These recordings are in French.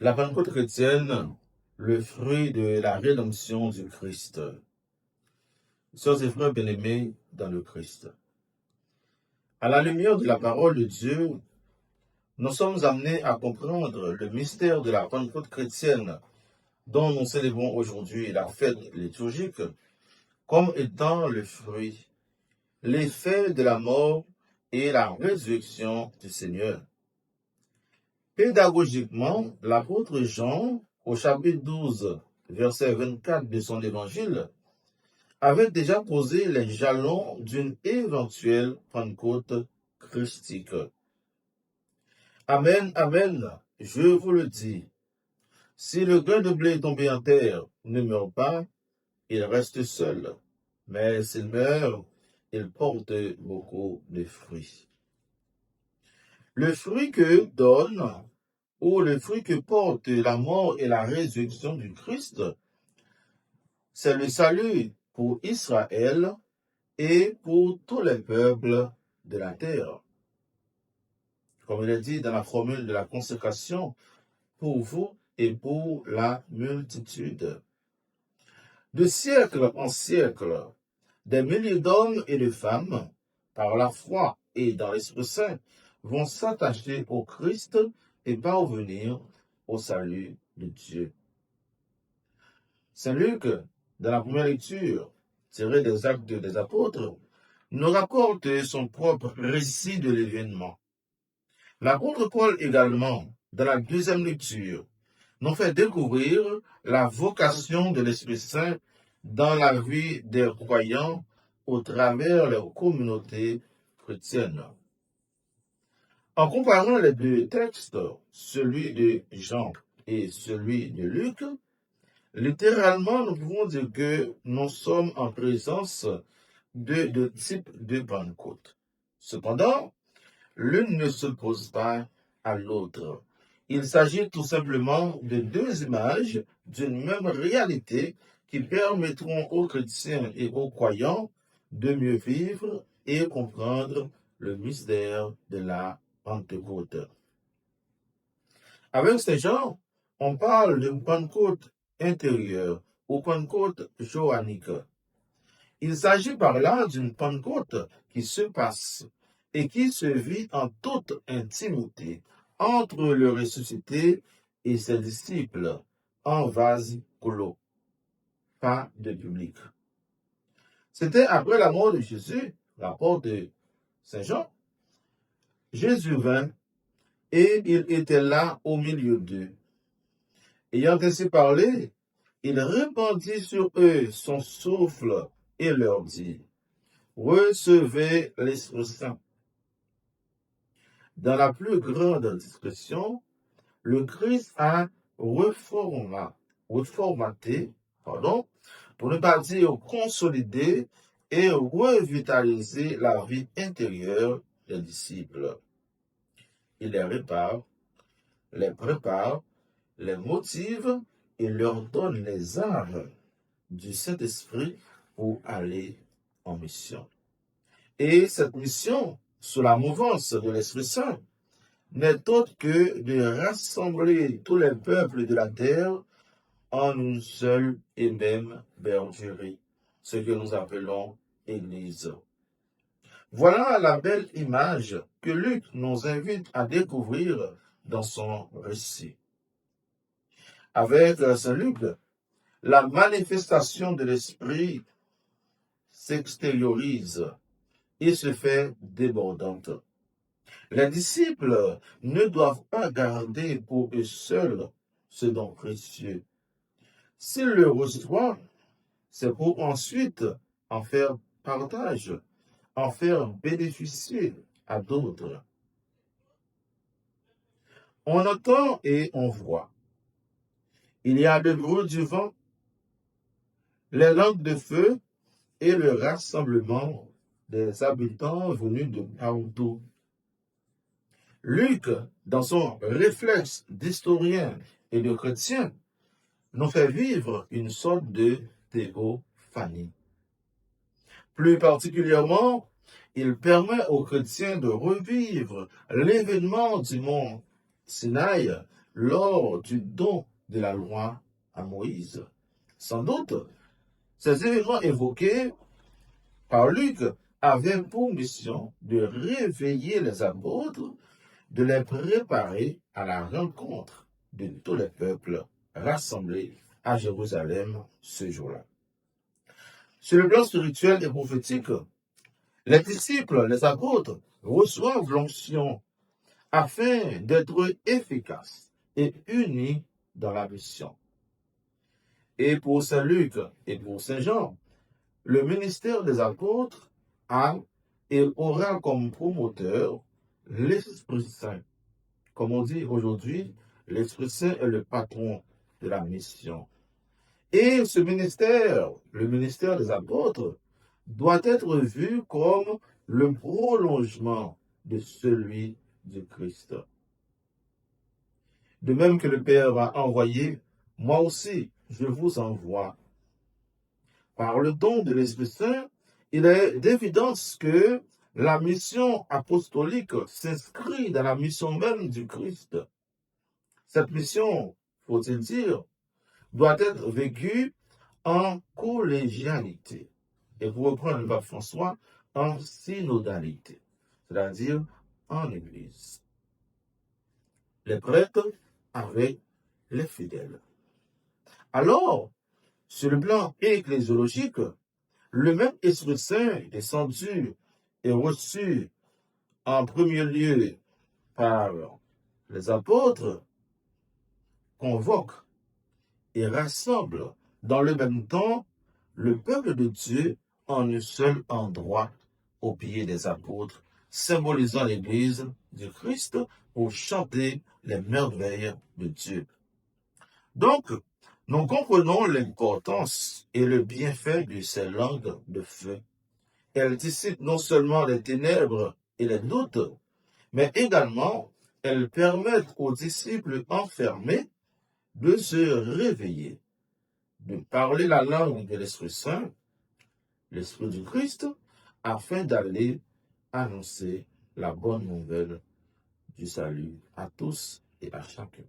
La Pentecôte chrétienne, le fruit de la rédemption du Christ. Sœurs et frères bien-aimés dans le Christ. À la lumière de la parole de Dieu, nous sommes amenés à comprendre le mystère de la Pentecôte chrétienne dont nous célébrons aujourd'hui la fête liturgique comme étant le fruit, l'effet de la mort et la résurrection du Seigneur. Pédagogiquement, l'apôtre Jean, au chapitre 12, verset 24 de son évangile, avait déjà posé les jalons d'une éventuelle Pentecôte christique. Amen, amen, je vous le dis. Si le grain de blé tombé en terre ne meurt pas, il reste seul. Mais s'il meurt, il porte beaucoup de fruits. Le fruit que donne, ou le fruit que porte la mort et la résurrection du Christ, c'est le salut pour Israël et pour tous les peuples de la terre. Comme il est dit dans la formule de la consécration, pour vous et pour la multitude. De siècle en siècle, des milliers d'hommes et de femmes, par la foi et dans l'Esprit Saint, vont s'attacher au Christ et parvenir au salut de Dieu. Saint Luc, dans la première lecture, tirée des Actes des Apôtres, nous rapporte son propre récit de l'événement. L'apôtre Paul également, dans la deuxième lecture, nous fait découvrir la vocation de l'Esprit Saint dans la vie des croyants au travers les communautés chrétiennes. En comparant les deux textes, celui de Jean et celui de Luc, littéralement, nous pouvons dire que nous sommes en présence de deux types de Pentecôte. Cependant, l'une ne s'oppose pas à l'autre. Il s'agit tout simplement de deux images d'une même réalité qui permettront aux chrétiens et aux croyants de mieux vivre et comprendre le mystère de la Pentecôte. Avec ces gens, on parle d'une Pentecôte intérieure ou Pentecôte joannique. Il s'agit par là d'une Pentecôte qui se passe et qui se vit en toute intimité entre le ressuscité et ses disciples, en vase clos, pas de public. C'était après la mort de Jésus, rapport de Saint Jean. Jésus vint et il était là au milieu d'eux. Ayant ainsi parlé, il répandit sur eux son souffle et leur dit, « Recevez l'Esprit Saint. » Dans la plus grande discrétion, le Christ a reformaté, pour ne pas dire consolidé et revitalisé la vie intérieure des disciples. Il les répare, les prépare, les motive et leur donne les armes du Saint-Esprit pour aller en mission. Et cette mission, sous la mouvance de l'Esprit Saint, n'est autre que de rassembler tous les peuples de la terre en une seule et même bergerie, ce que nous appelons Église. Voilà la belle image que Luc nous invite à découvrir dans son récit. Avec Saint Luc, la manifestation de l'Esprit s'extériorise et se fait débordante. Les disciples ne doivent pas garder pour eux seuls ce don précieux. S'ils le reçoivent, c'est pour ensuite en faire partage, en faire bénéficier à d'autres. On entend et on voit. Il y a le bruit du vent, les langues de feu et le rassemblement des habitants venus de partout. Luc, dans son réflexe d'historien et de chrétien, nous fait vivre une sorte de théophanie. Plus particulièrement, il permet aux chrétiens de revivre l'événement du mont Sinaï lors du don de la loi à Moïse. Sans doute, ces événements évoqués par Luc avaient pour mission de réveiller les apôtres, de les préparer à la rencontre de tous les peuples rassemblés à Jérusalem ce jour-là. Sur le plan spirituel et prophétique, les disciples, les apôtres, reçoivent l'onction afin d'être efficaces et unis dans la mission. Et pour Saint Luc et pour Saint Jean, le ministère des apôtres a et aura comme promoteur l'Esprit Saint. Comme on dit aujourd'hui, l'Esprit Saint est le patron de la mission. Et ce ministère, le ministère des apôtres, doit être vu comme le prolongement de celui du Christ. De même que le Père m'a envoyé, moi aussi, je vous envoie. Par le don de l'Esprit Saint, il est d'évidence que la mission apostolique s'inscrit dans la mission même du Christ. Cette mission, faut-il dire, doit être vécue en collégialité. Et pour reprendre le pape François, en synodalité, c'est-à-dire en Église. Les prêtres avec les fidèles. Alors, sur le plan ecclésiologique, le même Esprit Saint descendu et reçu en premier lieu par les apôtres convoque et rassemble dans le même temps le peuple de Dieu en un seul endroit au pied des apôtres, symbolisant l'Église du Christ pour chanter les merveilles de Dieu. Donc, nous comprenons l'importance et le bienfait de ces langues de feu. Elles dissipent non seulement les ténèbres et les doutes, mais également elles permettent aux disciples enfermés de se réveiller, de parler la langue de l'Esprit Saint, l'Esprit du Christ, afin d'aller annoncer la bonne nouvelle du salut à tous et à chacun.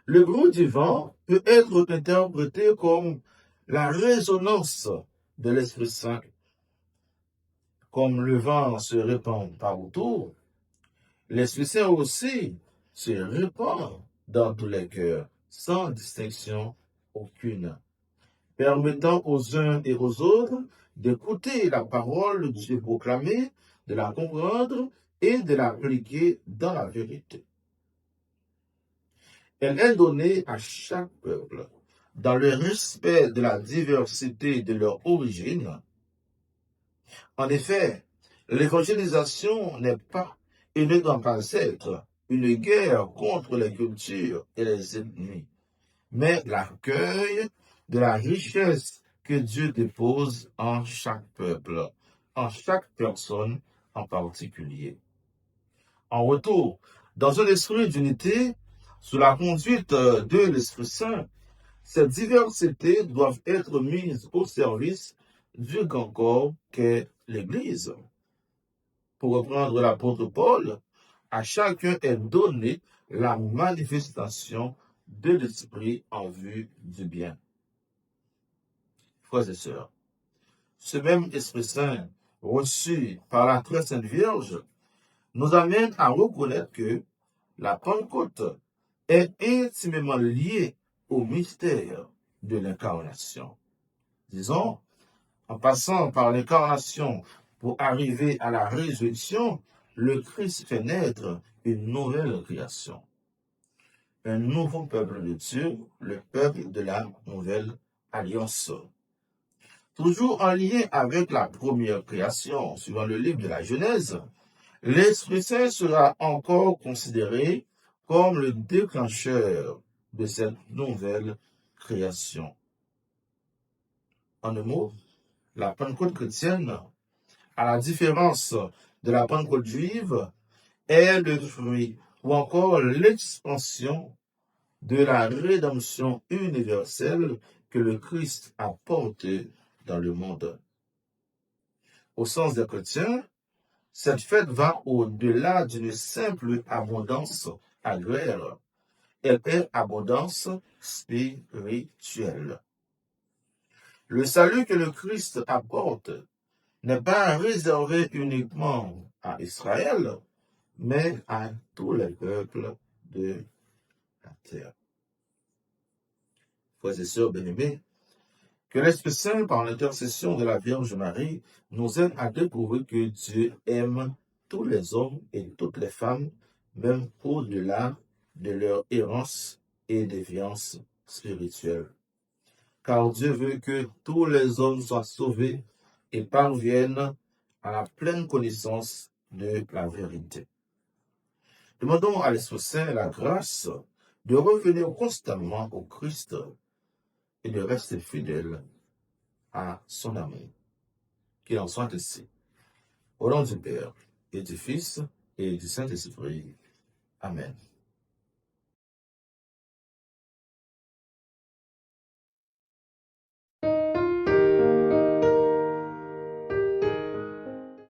Le bruit du vent peut être interprété comme la résonance de l'Esprit Saint. Comme le vent se répand par autour, l'Esprit Saint aussi se répand dans tous les cœurs, sans distinction aucune, permettant aux uns et aux autres d'écouter la parole de Dieu proclamée, de la comprendre et de l'appliquer dans la vérité. Elle est donnée à chaque peuple, dans le respect de la diversité de leur origine. En effet, l'évangélisation n'est pas et ne doit pas être une guerre contre les cultures et les ethnies, mais l'accueil de la richesse que Dieu dépose en chaque peuple, en chaque personne en particulier. En retour, dans un esprit d'unité, sous la conduite de l'Esprit Saint, ces diversités doivent être mises au service du grand corps qu'est l'Église. Pour reprendre l'apôtre Paul, à chacun est donné la manifestation de l'Esprit en vue du bien. Frères et sœurs, ce même Esprit Saint reçu par la très sainte Vierge nous amène à reconnaître que la Pentecôte est intimement liée au mystère de l'incarnation. Disons, en passant par l'incarnation pour arriver à la résurrection, le Christ fait naître une nouvelle création. Un nouveau peuple de Dieu, le peuple de la nouvelle alliance. Toujours en lien avec la première création, suivant le livre de la Genèse, l'Esprit Saint sera encore considéré comme le déclencheur de cette nouvelle création. En un mot, la Pentecôte chrétienne, à la différence de la Pentecôte juive, est le fruit ou encore l'expansion de la rédemption universelle que le Christ a portée dans le monde. Au sens des chrétiens, cette fête va au-delà d'une simple abondance agréable. Elle est abondance spirituelle. Le salut que le Christ apporte n'est pas réservé uniquement à Israël, mais à tous les peuples de la terre. Frères et sœurs bien-aimés, que l'Esprit Saint, par l'intercession de la Vierge Marie, nous aide à découvrir que Dieu aime tous les hommes et toutes les femmes, même au-delà de leur errance et déviance spirituelle. Car Dieu veut que tous les hommes soient sauvés et parviennent à la pleine connaissance de la vérité. Demandons à l'Esprit Saint la grâce de revenir constamment au Christ et de rester fidèle à son amour. Qu'il en soit ainsi. Au nom du Père et du Fils et du Saint-Esprit. Amen.